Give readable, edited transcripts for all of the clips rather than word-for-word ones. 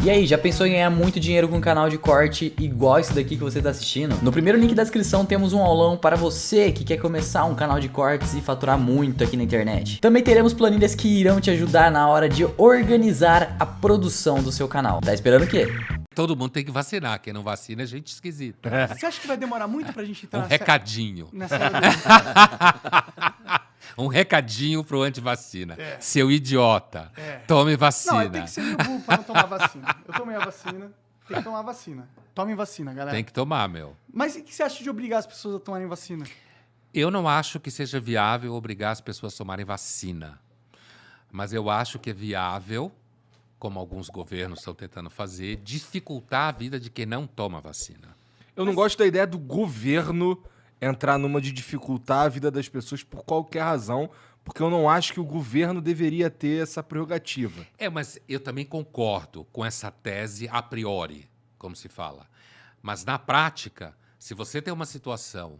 E aí, já pensou em ganhar muito dinheiro com um canal de corte igual esse daqui que você está assistindo? No primeiro link da descrição temos um aulão para você que quer começar um canal de cortes e faturar muito aqui na internet. Também teremos planilhas que irão te ajudar na hora de organizar a produção do seu canal. Tá esperando o quê? Todo mundo tem que vacinar. Quem não vacina é gente esquisita. Você acha que vai demorar muito pra gente entrar Recadinho. nessa área Um recadinho pro antivacina. Seu idiota. Tome vacina. Não, tem que ser meio burro pra não tomar vacina. Eu tomei a vacina, tem que tomar vacina. Tomem vacina, galera. Tem que tomar, meu. Mas o que você acha de obrigar as pessoas a tomarem vacina? Eu não acho que seja viável obrigar as pessoas a tomarem vacina. Mas eu acho que é viável, como alguns governos estão tentando fazer, dificultar a vida de quem não toma vacina. Eu não gosto da ideia do governo entrar numa de dificultar a vida das pessoas por qualquer razão, porque eu não acho que o governo deveria ter essa prerrogativa. Mas eu também concordo com essa tese a priori, como se fala. Mas na prática, se você tem uma situação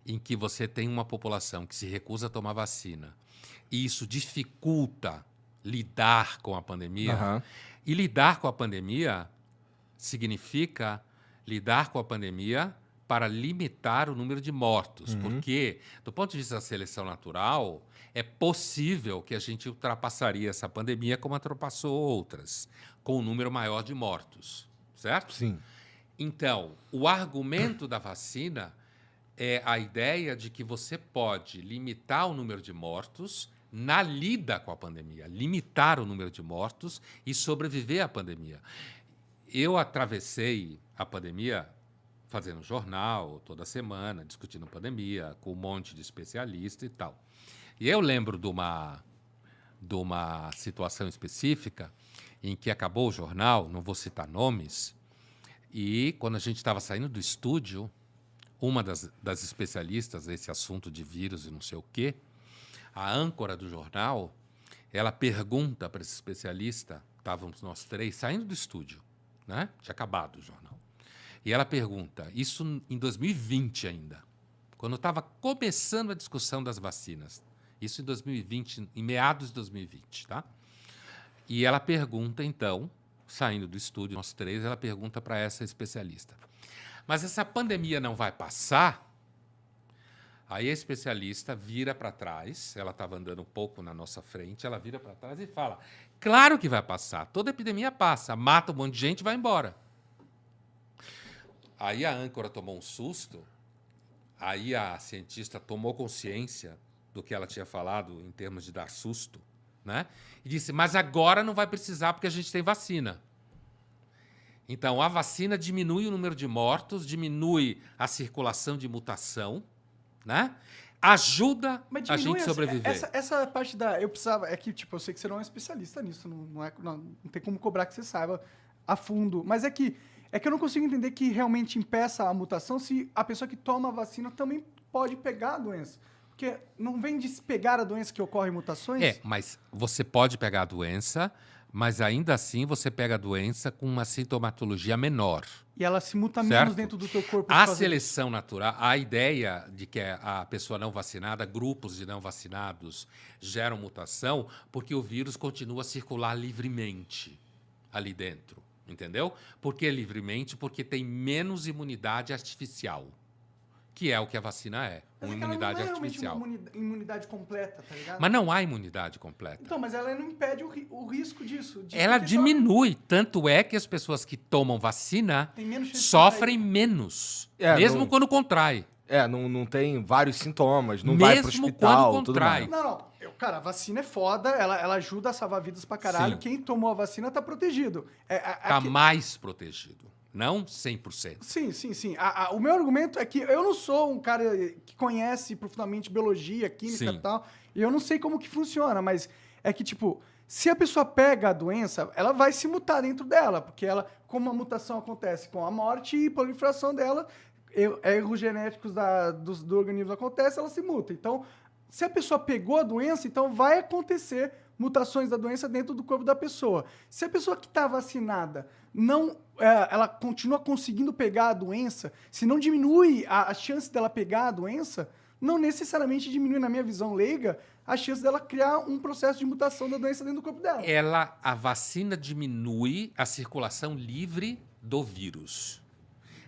em que você tem uma população que se recusa a tomar vacina e isso dificulta lidar com a pandemia, e lidar com a pandemia significa lidar com a pandemia para limitar o número de mortos, porque, do ponto de vista da seleção natural, é possível que a gente ultrapassaria essa pandemia como ultrapassou outras, com um número maior de mortos, certo? Sim. Então, o argumento da vacina é a ideia de que você pode limitar o número de mortos na lida com a pandemia, limitar o número de mortos e sobreviver à pandemia. Eu atravessei a pandemia fazendo jornal toda semana, discutindo pandemia, com um monte de especialista e tal. E eu lembro de uma situação específica em que acabou o jornal, não vou citar nomes, e quando a gente estava saindo do estúdio, uma das especialistas nesse assunto de vírus e não sei o quê, a âncora do jornal, ela pergunta para esse especialista, estávamos nós três saindo do estúdio, né? Tinha acabado o jornal. E ela pergunta, isso em 2020 ainda, quando estava começando a discussão das vacinas, isso em 2020, em meados de 2020, tá? E ela pergunta, então, saindo do estúdio, nós três, ela pergunta para essa especialista, mas essa pandemia não vai passar? Aí a especialista vira para trás, ela estava andando um pouco na nossa frente, ela vira para trás e fala, claro que vai passar, toda epidemia passa, mata um monte de gente e vai embora. Aí a âncora tomou um susto, aí a cientista tomou consciência do que ela tinha falado em termos de dar susto, né? E disse, mas agora não vai precisar porque a gente tem vacina. Então, a vacina diminui o número de mortos, diminui a circulação de mutação, né? Ajuda a gente a sobreviver. Essa parte eu precisava... É que, tipo, eu sei que você não é um especialista nisso, não tem como cobrar que você saiba a fundo, mas é que eu não consigo entender que realmente impeça a mutação se a pessoa que toma a vacina também pode pegar a doença. Porque não vem de pegar a doença que ocorre mutações? Mas você pode pegar a doença, mas ainda assim você pega a doença com uma sintomatologia menor. E ela se muta certo? Menos dentro do teu corpo. A seleção natural, a ideia de que a pessoa não vacinada, grupos de não vacinados geram mutação, porque o vírus continua a circular livremente ali dentro. Entendeu? Por que livremente? Porque tem menos imunidade artificial, que é o que a vacina é, uma imunidade artificial. Uma imunidade completa, tá ligado? Mas não há imunidade completa. Então, mas ela não impede o risco disso. Ela diminui, tanto é que as pessoas que tomam vacina sofrem menos, mesmo quando contrai. Não tem vários sintomas, não vai pro hospital, quando contrai. Não. Cara, a vacina é foda, ela ajuda a salvar vidas pra caralho. Sim. Quem tomou a vacina tá protegido. Tá mais protegido, não 100%. Sim. O meu argumento é que eu não sou um cara que conhece profundamente biologia, química e tal, e eu não sei como que funciona, mas é que, tipo, se a pessoa pega a doença, ela vai se mutar dentro dela, porque como a mutação acontece com a morte e proliferação dela, erros genéticos do organismo acontecem, ela se muta. Então, se a pessoa pegou a doença, então vai acontecer mutações da doença dentro do corpo da pessoa. Se a pessoa que está vacinada ela continua conseguindo pegar a doença, se não diminui a chance dela pegar a doença, não necessariamente diminui, na minha visão leiga, a chance dela criar um processo de mutação da doença dentro do corpo dela. A vacina diminui a circulação livre do vírus.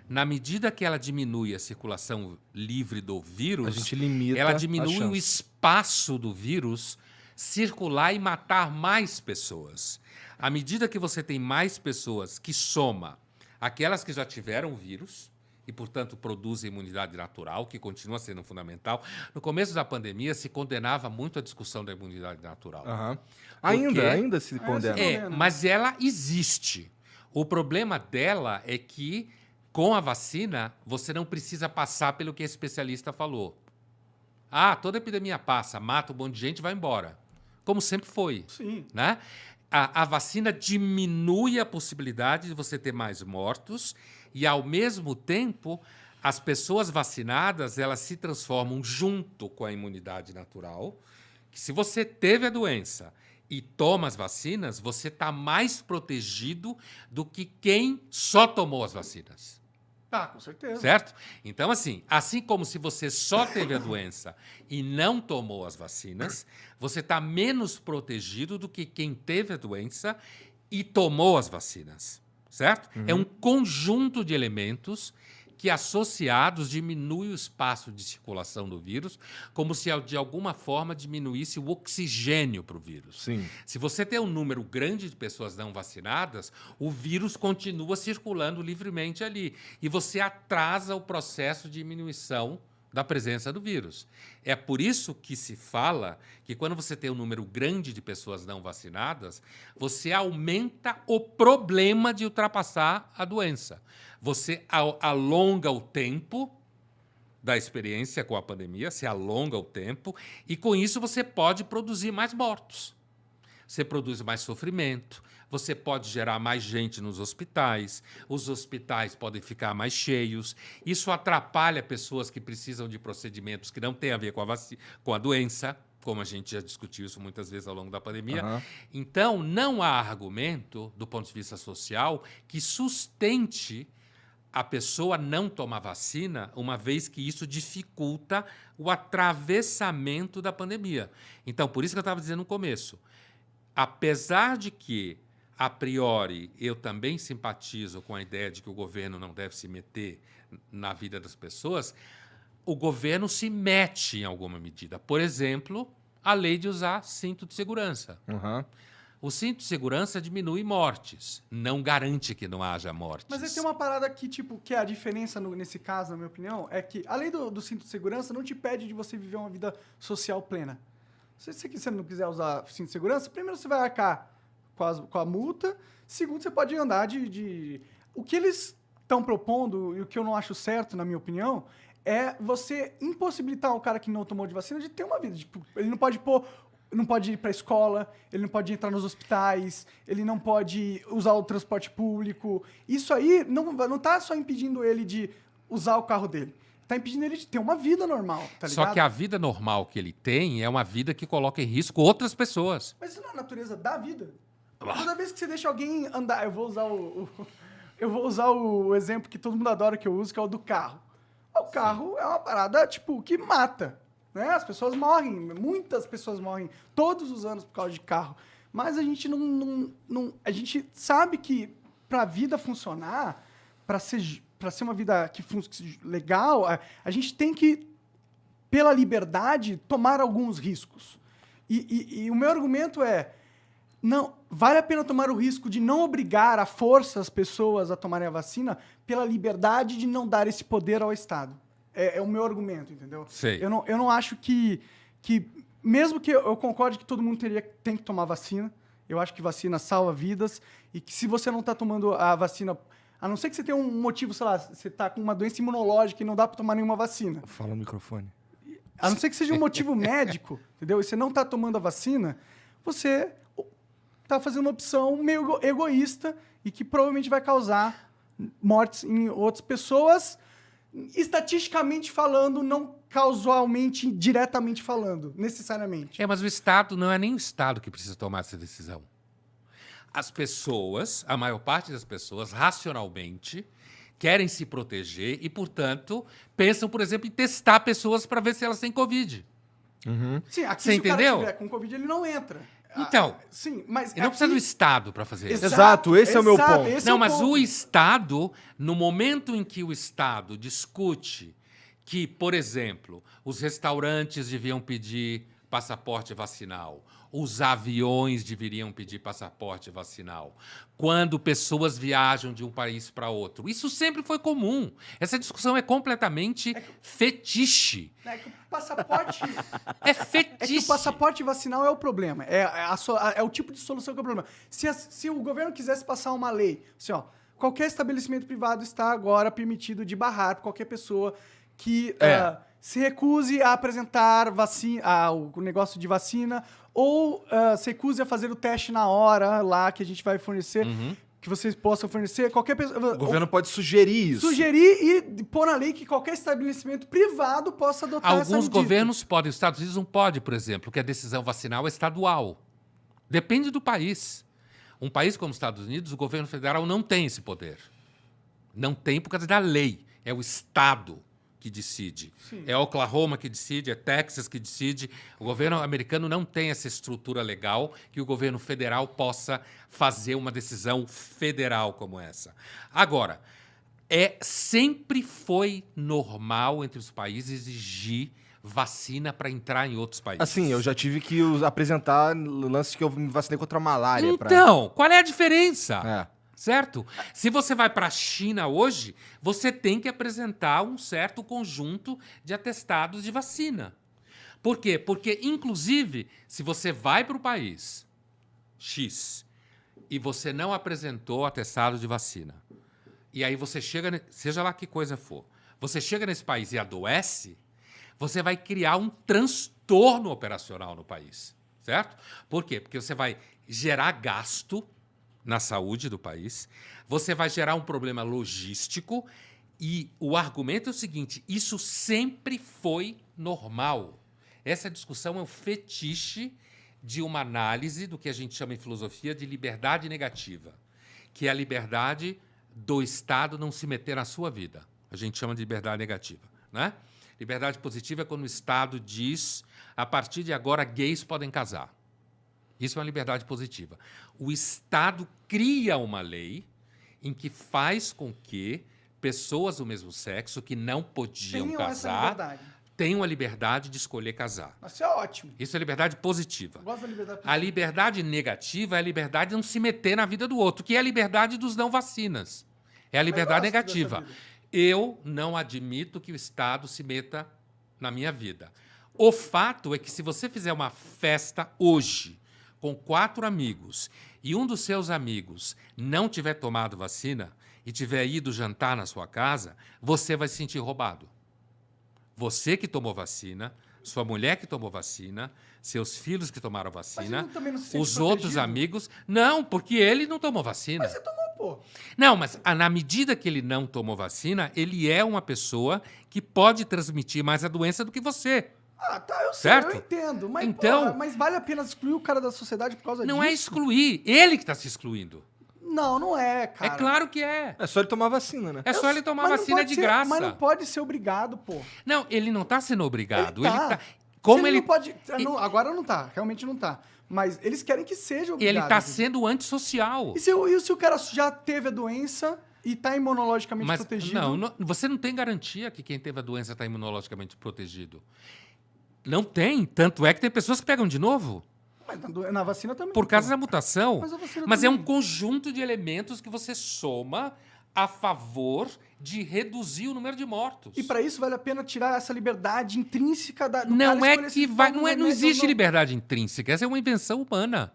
Na medida que ela diminui a circulação livre do vírus, A gente limita ela a diminui o chance. espaço do vírus circular e matar mais pessoas. À medida que você tem mais pessoas que soma aquelas que já tiveram o vírus e, portanto, produzem imunidade natural, que continua sendo fundamental. No começo da pandemia, se condenava muito a discussão da imunidade natural. Aham. Porque- Ainda se condena. É. Mas ela existe. O problema dela é que, com a vacina, você não precisa passar pelo que a especialista falou. Ah, toda epidemia passa, mata um monte de gente e vai embora. Como sempre foi. Sim. Né? A vacina diminui a possibilidade de você ter mais mortos e, ao mesmo tempo, as pessoas vacinadas elas se transformam junto com a imunidade natural, que se você teve a doença e toma as vacinas, você está mais protegido do que quem só tomou as vacinas. Tá, com certeza. Certo? Então, assim como se você só teve a doença e não tomou as vacinas, você está menos protegido do que quem teve a doença e tomou as vacinas. Certo? É um conjunto de elementos que, associados, diminui o espaço de circulação do vírus, como se, de alguma forma, diminuísse o oxigênio para o vírus. Sim. Se você tem um número grande de pessoas não vacinadas, o vírus continua circulando livremente ali. E você atrasa o processo de diminuição da presença do vírus. É por isso que se fala que, quando você tem um número grande de pessoas não vacinadas, você aumenta o problema de ultrapassar a doença. Você alonga o tempo da experiência com a pandemia, se alonga o tempo, e com isso você pode produzir mais mortos. Você produz mais sofrimento, você pode gerar mais gente nos hospitais, os hospitais podem ficar mais cheios, isso atrapalha pessoas que precisam de procedimentos que não têm a ver com a doença, como a gente já discutiu isso muitas vezes ao longo da pandemia. Aham. Então, não há argumento, do ponto de vista social, que sustente a pessoa não tomar vacina, uma vez que isso dificulta o atravessamento da pandemia. Então, por isso que eu estava dizendo no começo, apesar de que, a priori, eu também simpatizo com a ideia de que o governo não deve se meter na vida das pessoas, o governo se mete em alguma medida. Por exemplo, a lei de usar cinto de segurança. Aham. O cinto de segurança diminui mortes, não garante que não haja mortes. Mas aí tem uma parada que, tipo, que é a diferença nesse caso, na minha opinião, é que a lei do cinto de segurança não te pede de você viver uma vida social plena. Se você não quiser usar cinto de segurança, primeiro você vai arcar com a multa, segundo, você pode andar de... O que eles estão propondo, e o que eu não acho certo, na minha opinião, é você impossibilitar o cara que não tomou de vacina de ter uma vida. Tipo, ele não pode ir para a escola, ele não pode entrar nos hospitais, ele não pode usar o transporte público. Isso aí não tá só impedindo ele de usar o carro dele. Tá impedindo ele de ter uma vida normal, tá ligado? Só que a vida normal que ele tem é uma vida que coloca em risco outras pessoas. Mas isso não é a natureza da vida. Toda vez que você deixa alguém andar... Eu vou usar o exemplo que todo mundo adora que eu uso, que é o do carro. O carro é uma parada, tipo, que mata. Né? As pessoas morrem, muitas pessoas morrem todos os anos por causa de carro. Mas a gente a gente sabe que para a vida funcionar, para ser uma vida que legal, a gente tem que, pela liberdade, tomar alguns riscos. E o meu argumento é, não, vale a pena tomar o risco de não obrigar à força as pessoas a tomarem a vacina pela liberdade de não dar esse poder ao Estado. É o meu argumento, entendeu? Sei. Eu não acho que mesmo que eu concorde que todo mundo tem que tomar vacina, eu acho que vacina salva vidas, e que se você não está tomando a vacina, a não ser que você tenha um motivo, sei lá, você está com uma doença imunológica e não dá para tomar nenhuma vacina. Fala no microfone. A não ser que seja um motivo médico, entendeu? E você não está tomando a vacina, você está fazendo uma opção meio egoísta e que provavelmente vai causar mortes em outras pessoas, estatisticamente falando, não causalmente, diretamente falando, necessariamente. Mas o Estado não é nem o Estado que precisa tomar essa decisão. As pessoas, a maior parte das pessoas, racionalmente, querem se proteger e, portanto, pensam, por exemplo, em testar pessoas para ver se elas têm Covid. Sim, aqui Você se entendeu? o cara tiver com Covid, ele não entra. Então, Sim, mas e não precisa do Estado para fazer isso. Exato, esse é o meu ponto. esse é Não, o mas ponto. o Estado, no momento em que o Estado discute que, por exemplo, os restaurantes deviam pedir passaporte vacinal, os aviões deveriam pedir passaporte vacinal, quando pessoas viajam de um país para outro. Isso sempre foi comum. Essa discussão é completamente fetiche. É que o passaporte... É fetiche. É que o passaporte vacinal é o problema. É o tipo de solução que é o problema. Se o governo quisesse passar uma lei, assim, ó, qualquer estabelecimento privado está agora permitido de barrar qualquer pessoa que se recuse a apresentar o negócio de vacina ou se recuse a fazer o teste na hora lá que a gente vai fornecer, que vocês possam fornecer. Qualquer pessoa... O governo pode sugerir isso. Sugerir e pôr na lei que qualquer estabelecimento privado possa adotar essa Alguns medida. governos podem, os Estados Unidos não pode, por exemplo, que a decisão vacinal é estadual. Depende do país. Um país como os Estados Unidos, o governo federal não tem esse poder. Não tem por causa da lei. É o Estado que decide. Sim. É Oklahoma que decide, é Texas que decide. O governo americano não tem essa estrutura legal que o governo federal possa fazer uma decisão federal como essa. Agora, sempre foi normal entre os países exigir vacina para entrar em outros países. Assim, eu já tive que apresentar lances que eu me vacinei contra a malária. Então, qual é a diferença? É. Certo? Se você vai para a China hoje, você tem que apresentar um certo conjunto de atestados de vacina. Por quê? Porque, inclusive, se você vai para o país X e você não apresentou atestado de vacina, e aí você chega, seja lá que coisa for, você chega nesse país e adoece, você vai criar um transtorno operacional no país, certo? Por quê? Porque você vai gerar gasto na saúde do país, você vai gerar um problema logístico e o argumento é o seguinte, isso sempre foi normal. Essa discussão é um fetiche de uma análise do que a gente chama em filosofia de liberdade negativa, que é a liberdade do Estado não se meter na sua vida. A gente chama de liberdade negativa, né? Liberdade positiva é quando o Estado diz, a partir de agora, gays podem casar. Isso é uma liberdade positiva. O Estado cria uma lei em que faz com que pessoas do mesmo sexo que não podiam Tenham essa casar liberdade. tenham a liberdade de escolher casar. Isso é ótimo. Isso é liberdade positiva. Eu gosto da liberdade. A liberdade negativa é a liberdade de não se meter na vida do outro, que é a liberdade dos não vacinas. É a liberdade gosto negativa. dessa vida. Eu não admito que o Estado se meta na minha vida. O fato é que se você fizer uma festa hoje com 4 amigos e um dos seus amigos não tiver tomado vacina e tiver ido jantar na sua casa, você vai se sentir roubado. Você que tomou vacina, sua mulher que tomou vacina, seus filhos que tomaram vacina, ele também não se sente os outros protegido? amigos... Não, porque ele não tomou vacina. Mas você tomou, pô. Não, mas na medida que ele não tomou vacina, ele é uma pessoa que pode transmitir mais a doença do que você. Ah, tá, eu sei, Certo? eu entendo. Mas, Então- porra, mas vale a pena excluir o cara da sociedade por causa Não disso? é excluir, ele que está se excluindo. Não, não é, cara. É claro que é. É só ele tomar vacina, né? É só ele tomar Mas não vacina pode de ser- graça. Mas não pode ser obrigado, pô. Não, ele não está sendo obrigado. Ele tá. Como Se ele não pode... Não, agora não tá, realmente não tá. Mas eles querem que seja obrigado. ele está entendeu? sendo antissocial. E se o cara já teve a doença e tá imunologicamente Mas protegido? você não tem garantia que quem teve a doença está imunologicamente protegido. Não tem. Tanto é que tem pessoas que pegam de novo Mas na vacina também. por causa pô. da mutação. Mas a vacina Mas é um também. conjunto de elementos que você soma a favor de reduzir o número de mortos. E pra isso vale a pena tirar essa liberdade intrínseca do cara Não é escolher se que toma vai. um Não remédio ou existe não. liberdade intrínseca. Essa é uma invenção humana.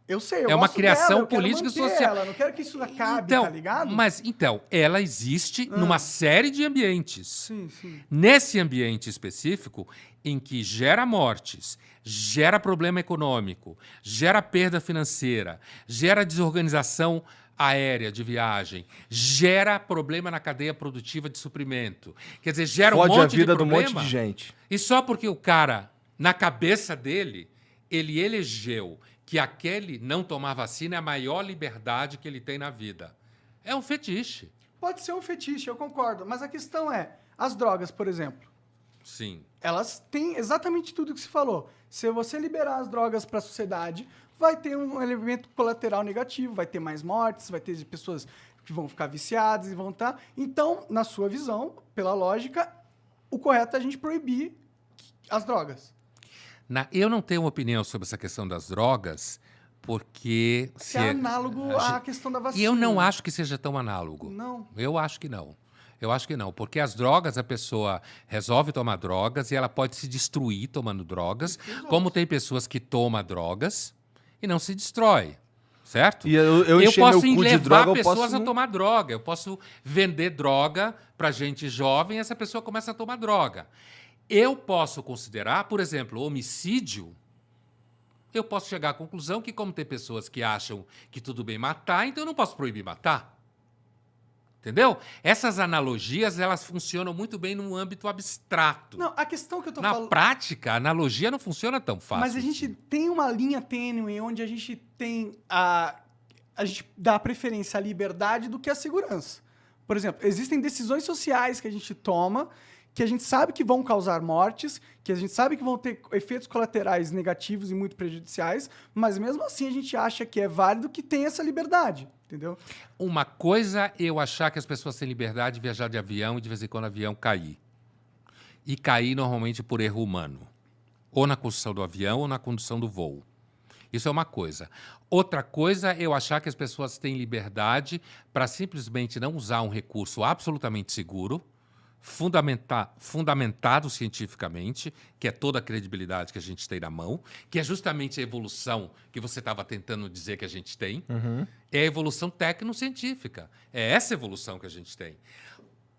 Eu sei, eu É uma gosto criação dela, eu quero política e manter social. Ela, não quero que isso acabe, Então, tá ligado? então, ela existe numa série de ambientes. Sim, sim. Nesse ambiente específico, em que gera mortes, gera problema econômico, gera perda financeira, gera desorganização aérea de viagem, gera problema na cadeia produtiva de suprimento. Quer dizer, gera um Fode monte a vida de do problema. monte de gente. E só porque o cara, na cabeça dele, ele elegeu que aquele não tomar vacina é a maior liberdade que ele tem na vida. É um fetiche. Pode ser um fetiche, eu concordo. Mas a questão é, as drogas, por exemplo, Sim. elas têm exatamente tudo que você falou. Se você liberar as drogas para a sociedade, vai ter um elemento colateral negativo, vai ter mais mortes, vai ter pessoas que vão ficar viciadas e vão estar... Então, na sua visão, pela lógica, o correto é a gente proibir as drogas. Eu não tenho opinião sobre essa questão das drogas, porque... Se é análogo à questão da vacina. E eu não acho que seja tão análogo. Não. Eu acho que não. Eu acho que não, porque as drogas, a pessoa resolve tomar drogas e ela pode se destruir tomando drogas, como tem pessoas que tomam drogas e não se destrói, certo? E eu encher posso meu cu de levar droga, eu pessoas posso a não- tomar droga, eu posso vender droga para gente jovem e essa pessoa começa a tomar droga. Eu posso considerar, por exemplo, homicídio, eu posso chegar à conclusão que como tem pessoas que acham que tudo bem matar, então eu não posso proibir matar. Entendeu? Essas analogias, elas funcionam muito bem num âmbito abstrato. Não, a questão que eu tô Na falando... prática, a analogia não funciona tão fácil. Mas a gente assim. tem uma linha tênue onde a gente tem a gente dá preferência à liberdade do que à segurança. Por exemplo, existem decisões sociais que a gente toma que a gente sabe que vão causar mortes, que a gente sabe que vão ter efeitos colaterais negativos e muito prejudiciais, mas mesmo assim a gente acha que é válido que tem essa liberdade, entendeu? Uma coisa é eu achar que as pessoas têm liberdade de viajar de avião e de vez em quando o avião cair. E cair normalmente por erro humano. Ou na construção do avião ou na condução do voo. Isso é uma coisa. Outra coisa é eu achar que as pessoas têm liberdade para simplesmente não usar um recurso absolutamente seguro, fundamentado cientificamente, que é toda a credibilidade que a gente tem na mão, que é justamente a evolução que você estava tentando dizer que a gente tem, é a evolução tecnocientífica. É essa evolução que a gente tem.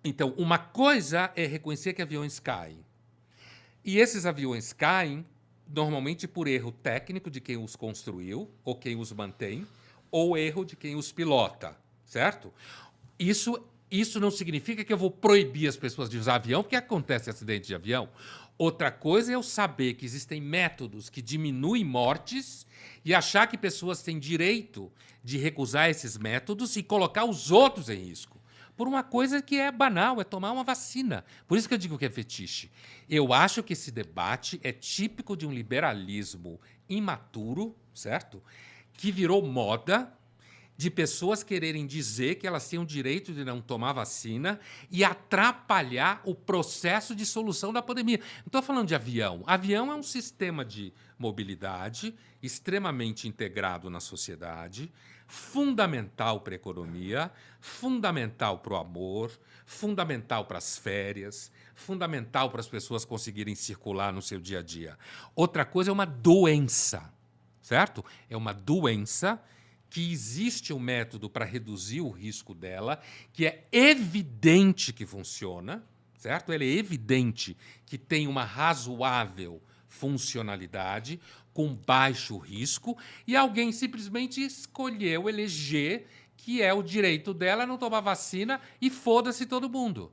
Então, uma coisa é reconhecer que aviões caem. E esses aviões caem normalmente por erro técnico de quem os construiu, ou quem os mantém, ou erro de quem os pilota, certo? Isso não significa que eu vou proibir as pessoas de usar avião, porque acontece acidente de avião. Outra coisa é eu saber que existem métodos que diminuem mortes e achar que pessoas têm direito de recusar esses métodos e colocar os outros em risco. Por uma coisa que é banal, é tomar uma vacina. Por isso que eu digo que é fetiche. Eu acho que esse debate é típico de um liberalismo imaturo, certo? Que virou moda de pessoas quererem dizer que elas têm o direito de não tomar vacina e atrapalhar o processo de solução da pandemia. Não estou falando de avião. Avião é um sistema de mobilidade extremamente integrado na sociedade, fundamental para a economia, fundamental para o amor, fundamental para as férias, fundamental para as pessoas conseguirem circular no seu dia a dia. Outra coisa é uma doença, certo? É uma doença que existe um método para reduzir o risco dela, que é evidente que funciona, certo? Ele é evidente que tem uma razoável funcionalidade, com baixo risco, e alguém simplesmente escolheu eleger que é o direito dela não tomar vacina e foda-se todo mundo.